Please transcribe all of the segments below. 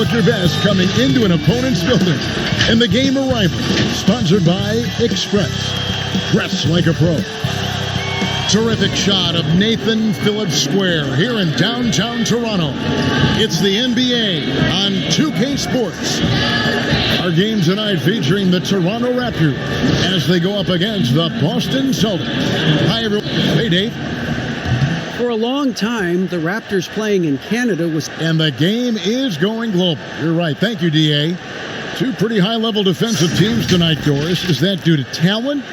look your best coming into an opponent's building. And the game arrival, sponsored by Express. Dress like a pro. Terrific shot of Nathan Phillips Square here in downtown Toronto. It's the NBA on 2K Sports. Our game tonight featuring the Toronto Raptors as they go up against the Boston Celtics. Hi, everyone. Hey, Dave. For a long time, the Raptors playing in Canada was... And the game is going global. You're right. Thank you, D.A. Two pretty high-level defensive teams tonight, Doris. Is that due to talent,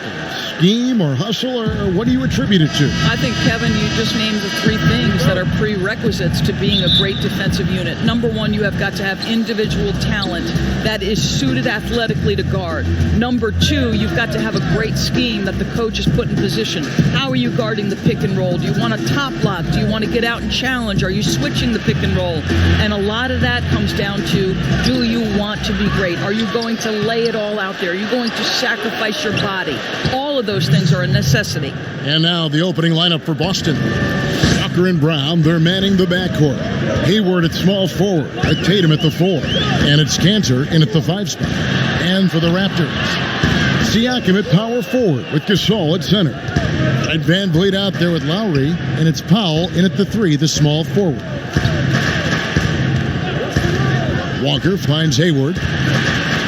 scheme, or hustle, or what do you attribute it to? I think, Kevin, you just named the three things that are prerequisites to being a great defensive unit. Number one, you have got to have individual talent that is suited athletically to guard. Number two, you've got to have a great scheme that the coach has put in position. How are you guarding the pick and roll? Do you want a top block? Do you want to get out and challenge? Are you switching the pick and roll? And a lot of that comes down to, do you want to be great? Are you going to lay it all out there? Are you going to sacrifice your body? All of those things are a necessity. And now the opening lineup for Boston. Walker and Brown, they're manning the backcourt. Hayward at small forward, at Tatum at the 4, and it's Cantor in at the 5 spot. And for the Raptors, Siakam at power forward with Gasol at center. At Van Vliet out there with Lowry, and it's Powell in at the 3, the small forward. Walker finds Hayward.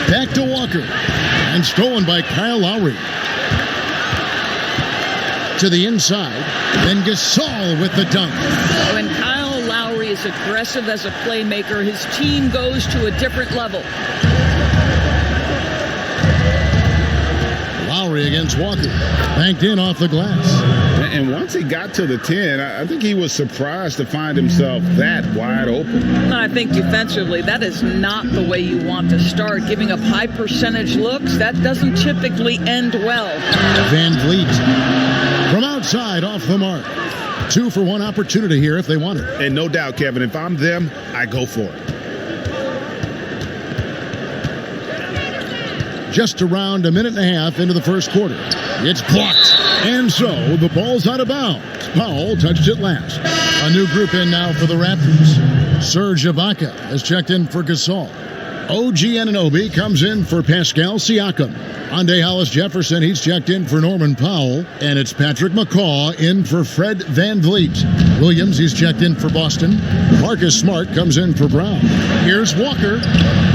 Back to Walker. And stolen by Kyle Lowry. To the inside. Then Gasol with the dunk. When Kyle Lowry is aggressive as a playmaker, his team goes to a different level. Lowry against Walker. Banked in off the glass. And once he got to the 10, I think he was surprised to find himself that wide open. I think defensively, that is not the way you want to start. Giving up high percentage looks, that doesn't typically end well. Van Vliet from outside off the mark. 2 for 1 opportunity here if they want it. And no doubt, Kevin, if I'm them, I go for it. Just around a minute and a half into the first quarter. It's blocked. And so the ball's out of bounds. Powell touched it last. A new group in now for the Raptors. Serge Ibaka has checked in for Gasol. OG Anunoby comes in for Pascal Siakam. Andre Hollis-Jefferson, he's checked in for Norman Powell. And it's Patrick McCaw in for Fred Van Vliet. Williams, he's checked in for Boston. Marcus Smart comes in for Brown. Here's Walker.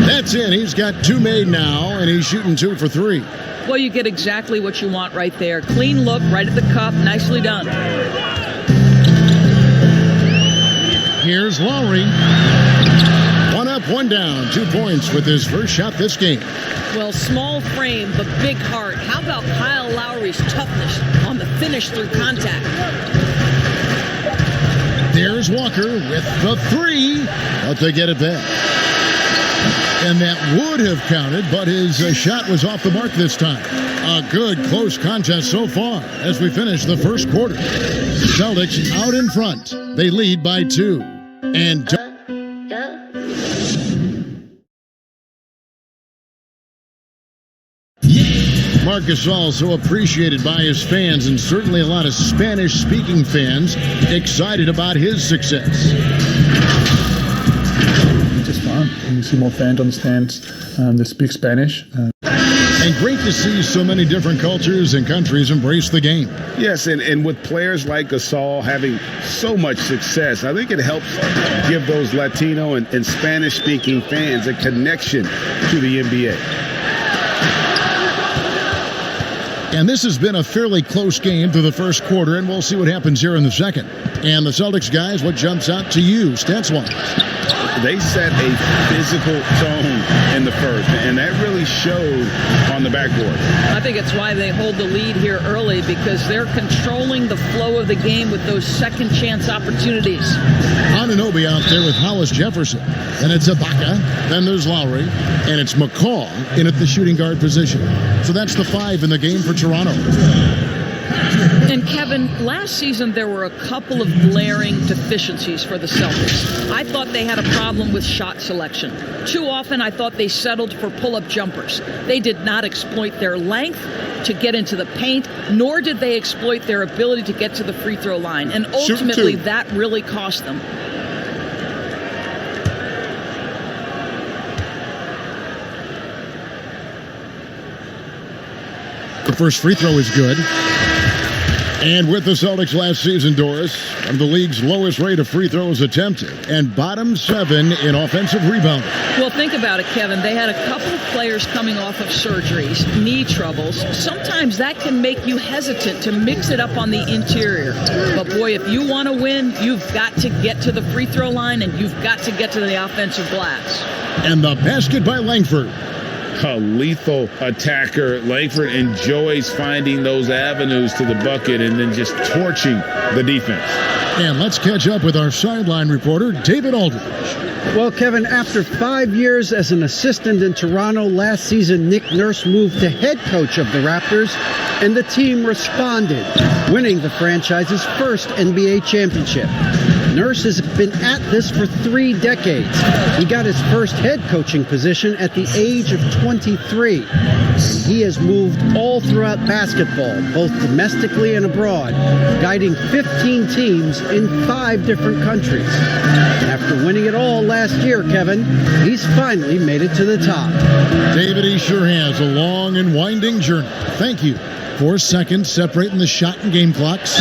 That's in. He's got 2 made now, and he's shooting 2 for 3. Well, you get exactly what you want right there. Clean look, right at the cup. Nicely done. Here's Lowry. 1 up, 1 down. 2 points with his first shot this game. Well, small frame, but big heart. How about Kyle Lowry's toughness on the finish through contact? There's Walker with the 3. But they get it back. And that would have counted, but his shot was off the mark this time. A good, close contest so far as we finish the first quarter. Celtics out in front. They lead by 2. And Marc Gasol, so appreciated by his fans, and certainly a lot of Spanish-speaking fans excited about his success. Just fun. You see more fans on the stands that speak Spanish. And great to see so many different cultures and countries embrace the game. Yes, and with players like Gasol having so much success, I think it helps give those Latino and Spanish-speaking fans a connection to the NBA. And this has been a fairly close game through the first quarter, and we'll see what happens here in the second. And the Celtics guys, what jumps out to you, stats-wise? They set a physical tone in the first, and that really showed on the backboard. I think it's why they hold the lead here early, because they're controlling the flow of the game with those second chance opportunities. Anunoby out there with Hollis-Jefferson. Then it's Ibaka. Then there's Lowry. And it's McCaw in at the shooting guard position. So that's the 5 in the game for Toronto. And Kevin, last season there were a couple of glaring deficiencies for the Celtics. I thought they had a problem with shot selection. Too often I thought they settled for pull-up jumpers. They did not exploit their length to get into the paint, nor did they exploit their ability to get to the free throw line. And ultimately that really cost them. The first free throw is good. And with the Celtics last season, Doris, of the league's lowest rate of free throws attempted and bottom 7 in offensive rebounding. Well, think about it, Kevin. They had a couple of players coming off of surgeries, knee troubles. Sometimes that can make you hesitant to mix it up on the interior. But, boy, if you want to win, you've got to get to the free throw line and you've got to get to the offensive glass. And the basket by Langford. A lethal attacker. Langford enjoys finding those avenues to the bucket and then just torching the defense. And let's catch up with our sideline reporter, David Aldridge. Well, Kevin, after 5 years as an assistant in Toronto, last season Nick Nurse moved to head coach of the Raptors, and the team responded, winning the franchise's first NBA championship. Nurse has been at this for 3 decades. He got his first head coaching position at the age of 23. And he has moved all throughout basketball, both domestically and abroad, guiding 15 teams in 5 different countries. After winning it all last year, Kevin, he's finally made it to the top. David, he sure has a long and winding journey. Thank you. 4 seconds separating the shot and game clocks.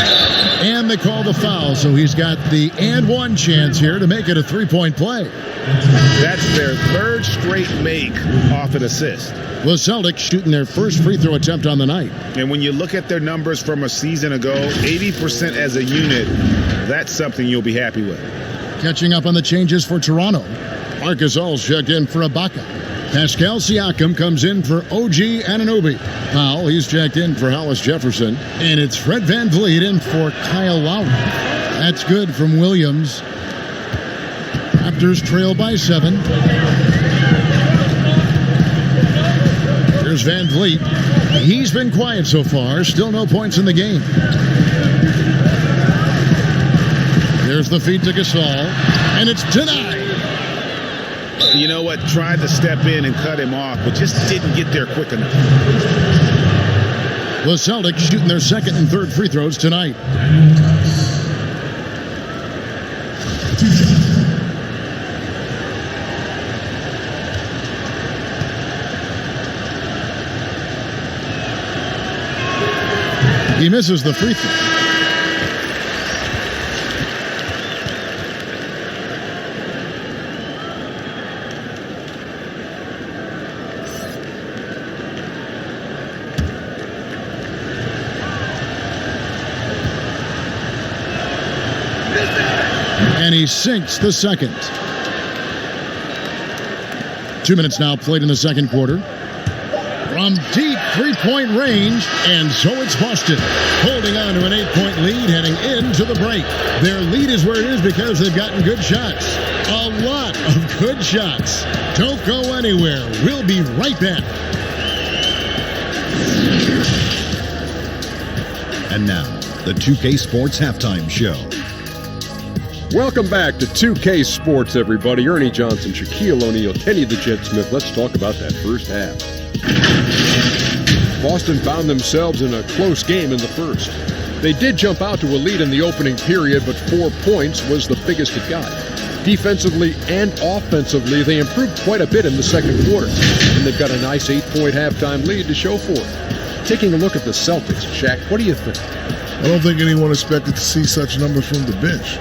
And they call the foul, so he's got the and one chance here to make it a 3-point play. That's their 3rd straight make off an assist. The Celtics shooting their first free throw attempt on the night. And when you look at their numbers from a season ago, 80% as a unit, that's something you'll be happy with. Catching up on the changes for Toronto. Marc Gasol's checked in for Ibaka. Pascal Siakam comes in for OG Anunoby. Powell, he's checked in for Hollis Jefferson. And it's Fred VanVleet in for Kyle Lowry. That's good from Williams. Raptors trail by 7. Here's VanVleet. He's been quiet so far. Still no points in the game. There's the feed to Gasol. And it's denied. You know what? Tried to step in and cut him off, but just didn't get there quick enough. The Celtics shooting their 2nd and 3rd free throws tonight. He misses the free throw. And he sinks the second. 2 minutes now played in the second quarter. From deep 3-point range, and so it's Boston, holding on to an 8-point lead heading into the break. Their lead is where it is because they've gotten good shots. A lot of good shots. Don't go anywhere. We'll be right back. And now, the 2K Sports Halftime Show. Welcome back to 2K Sports, everybody. Ernie Johnson, Shaquille O'Neal, Kenny the Jet Smith. Let's talk about that first half. Boston found themselves in a close game in the first. They did jump out to a lead in the opening period, but 4 points was the biggest it got. Defensively and offensively, they improved quite a bit in the second quarter, and they've got a nice 8-point halftime lead to show for it. Taking a look at the Celtics, Shaq, what do you think? I don't think anyone expected to see such numbers from the bench,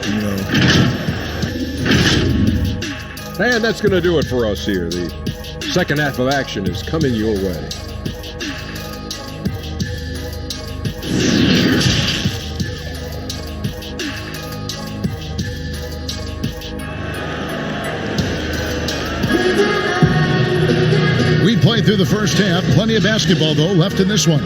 And that's going to do it for us here. The second half of action is coming your way. We played through the first half. Plenty of basketball, though, left in this one.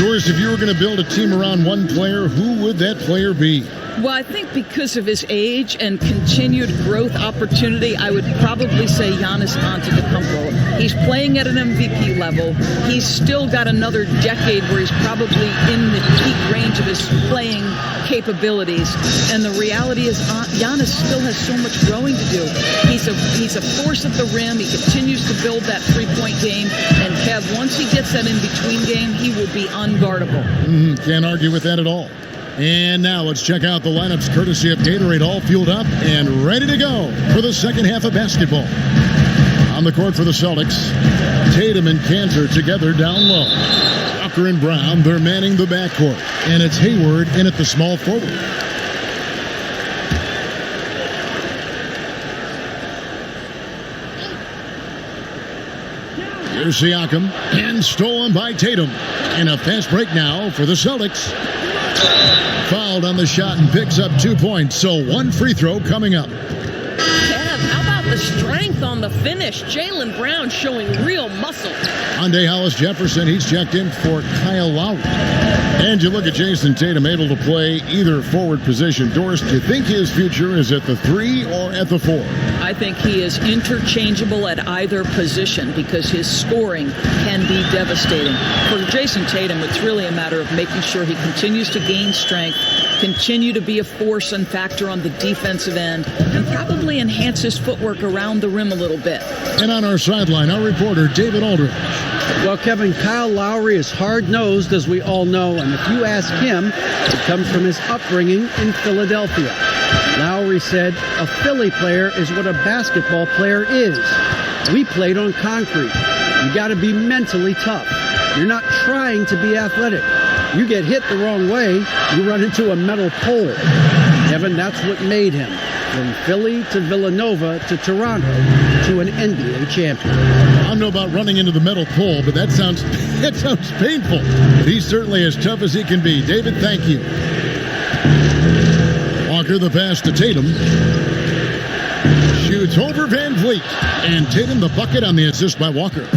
Doris, if you were going to build a team around one player, who would that player be? Well, I think because of his age and continued growth opportunity, I would probably say Giannis Antetokounmpo. He's playing at an MVP level. He's still got another decade where he's probably in the peak range of his playing capabilities. And the reality is Giannis still has so much growing to do. He's a force at the rim. He continues to build that three-point game. And Kev, once he gets that in-between game, he will be unguardable. Can't argue with that at all. And now let's check out the lineups courtesy of Gatorade, all fueled up and ready to go for the second half of basketball. On On the court for the Celtics, Tatum and Cantor together down low. Walker and Brown, they're manning the backcourt. And it's Hayward in at the small forward. Here's Siakam, and stolen by Tatum. And a fast break now for the Celtics. Fouled on the shot and picks up 2 points, so one free throw coming up. Kev, how about the strength on the finish? Jaylen Brown showing real muscle. Hyundai Hollis Jefferson, he's checked in for Kyle Lowry. And you look at Jason Tatum, able to play either forward position. Doris, do you think his future is at the 3 or at the 4? I think he is interchangeable at either position because his scoring can be devastating. For Jason Tatum, it's really a matter of making sure he continues to gain strength, continue to be a force and factor on the defensive end, and probably enhance his footwork around the rim a little bit. And on our sideline, our reporter, David Aldridge. Well, Kevin, Kyle Lowry is hard-nosed, as we all know, and if you ask him, it comes from his upbringing in Philadelphia. Lowry said, a Philly player is what a basketball player is. We played on concrete. You got to be mentally tough. You're not trying to be athletic. You get hit the wrong way, you run into a metal pole. Kevin, that's what made him. From Philly to Villanova to Toronto to an NBA champion. I don't know about running into the metal pole, but that sounds painful. But he's certainly as tough as he can be. David, thank you. Walker, the pass to Tatum. Shoots over Van Vliet. And Tatum the bucket on the assist by Walker.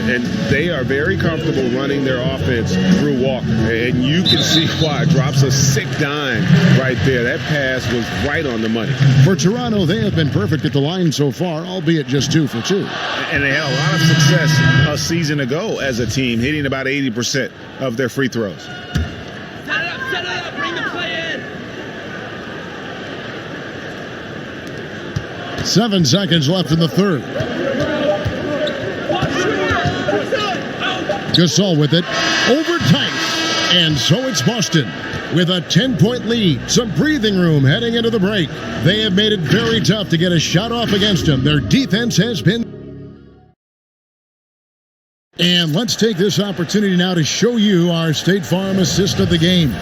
And they are very comfortable running their offense through Walker. And you can see why. Drops a sick dime right there. That pass was right on the money. For Toronto, they have been perfect at the line so far, albeit just 2 for 2. And they had a lot of success a season ago as a team, hitting about 80% of their free throws. Set it up, bring the play in. 7 seconds left in the third. Gasol with it, over Tice, and so it's Boston with a 10-point lead. Some breathing room heading into the break. They have made it very tough to get a shot off against them. Their defense has been... And let's take this opportunity now to show you our State Farm assist of the game.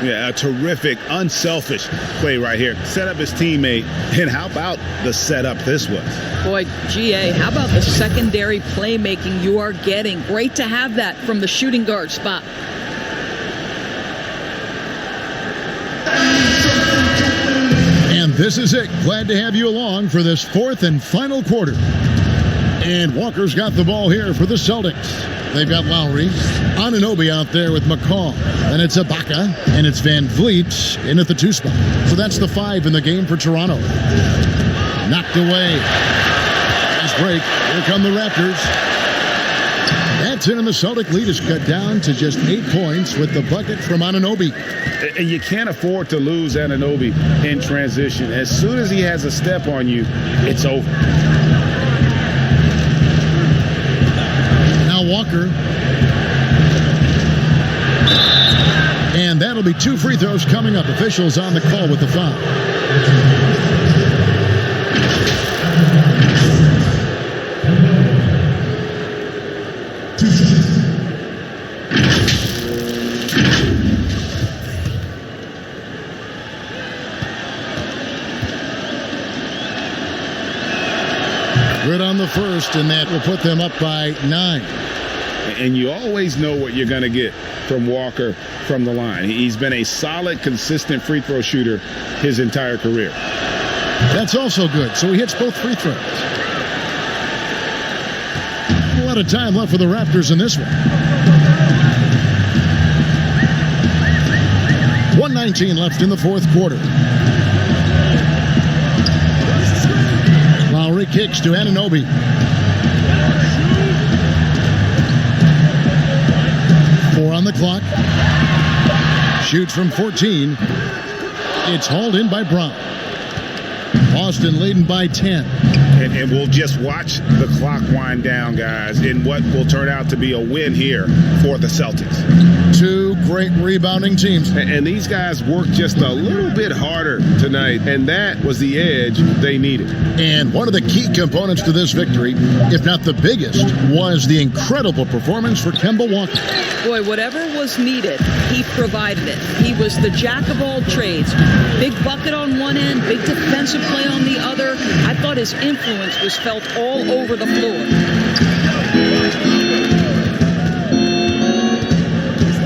Yeah, a terrific, unselfish play right here. Set up his teammate, and how about the setup this was? Boy, GA, how about the secondary playmaking you are getting? Great to have that from the shooting guard spot. And this is it. Glad to have you along for this 4th and final quarter. And Walker's got the ball here for the Celtics. They've got Lowry, Anunoby out there with McCall. Then it's Ibaka, and it's Van Vliet in at the 2 spot. So that's the 5 in the game for Toronto. Knocked away. Nice break. Here come the Raptors. That's in, and the Celtic lead is cut down to just 8 points with the bucket from Anunoby. And you can't afford to lose Anunoby in transition. As soon as he has a step on you, it's over. Walker. And that'll be 2 free throws coming up. Officials on the call with the foul. Good on the first, and that will put them up by 9. And you always know what you're going to get from Walker from the line. He's been a solid, consistent free throw shooter his entire career. That's also good. So he hits both free throws. A lot of time left for the Raptors in this one. 1:19 left in the 4th quarter. Lowry kicks to Anunoby. On the clock. Shoots from 14. It's hauled in by Brown. Boston leading by 10. And we'll just watch the clock wind down, guys, in what will turn out to be a win here for the Celtics. 2 two great rebounding teams. And these guys worked just a little bit harder tonight, and that was the edge they needed. And one of the key components to this victory, if not the biggest, was the incredible performance for Kemba Walker. Boy, whatever was needed, he provided it. He was the jack of all trades. Big bucket on one end, big defensive play on the other. I thought his influence was felt all over the floor.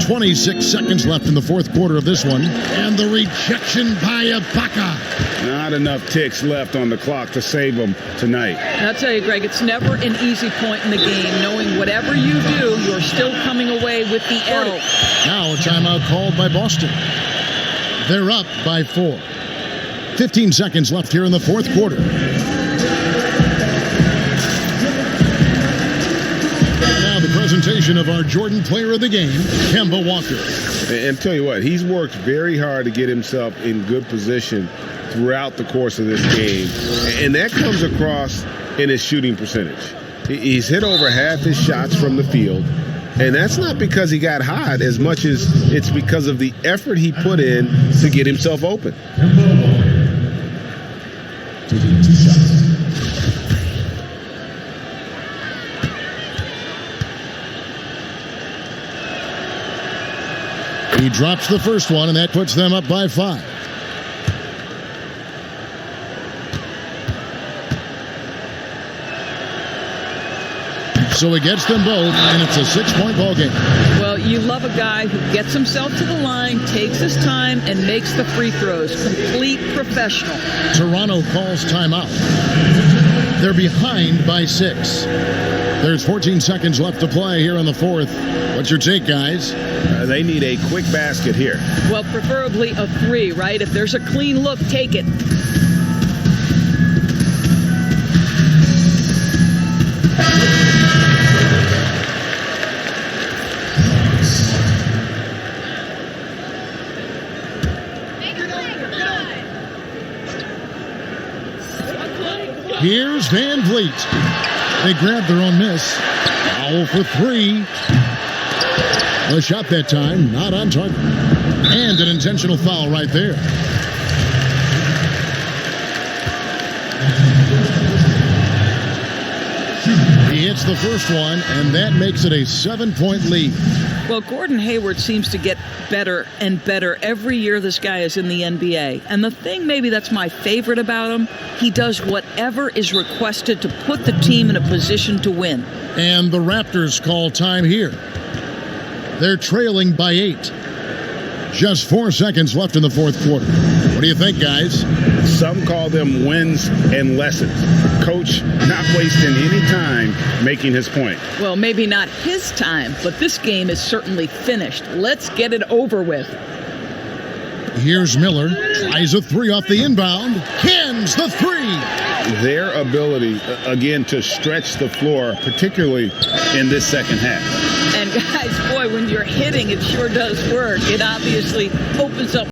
26 seconds left in the fourth quarter of this one. And the rejection by Ibaka. Not enough ticks left on the clock to save them tonight. I'll tell you, Greg, it's never an easy point in the game, knowing whatever you do, you're still coming away with the L. Now a timeout called by Boston. They're up by 4. 15 seconds left here in the fourth quarter. Presentation of our Jordan Player of the Game, Kemba Walker. And tell you what, he's worked very hard to get himself in good position throughout the course of this game. And that comes across in his shooting percentage. He's hit over half his shots from the field. And that's not because he got hot as much as it's because of the effort he put in to get himself open. He drops the first one, and that puts them up by 5. So he gets them both, and it's a 6-point ball game. Well, you love a guy who gets himself to the line, takes his time, and makes the free throws. Complete professional. Toronto calls timeout. They're behind by 6. There's 14 seconds left to play here in the fourth. What's your take, guys? They need a quick basket here. Well, preferably a 3, right? If there's a clean look, take it. Here's Van Vliet. They grab their own miss. Foul for 3. The shot that time, not on target. And an intentional foul right there. He hits the first one, and that makes it a 7-point lead. Well, Gordon Hayward seems to get better and better every year this guy is in the NBA. And the thing maybe that's my favorite about him, he does whatever is requested to put the team in a position to win. And the Raptors call time here. They're trailing by 8. Just 4 seconds left in the fourth quarter. What do you think, guys? Some call them wins and lessons. Coach not wasting any time making his point. Well, maybe not his time, but this game is certainly finished. Let's get it over with. Here's Miller. Tries a 3 off the inbound. Cans the 3. Their ability, again, to stretch the floor, particularly in this second half. And guys, boy, when you're hitting, it sure does work. It obviously opens up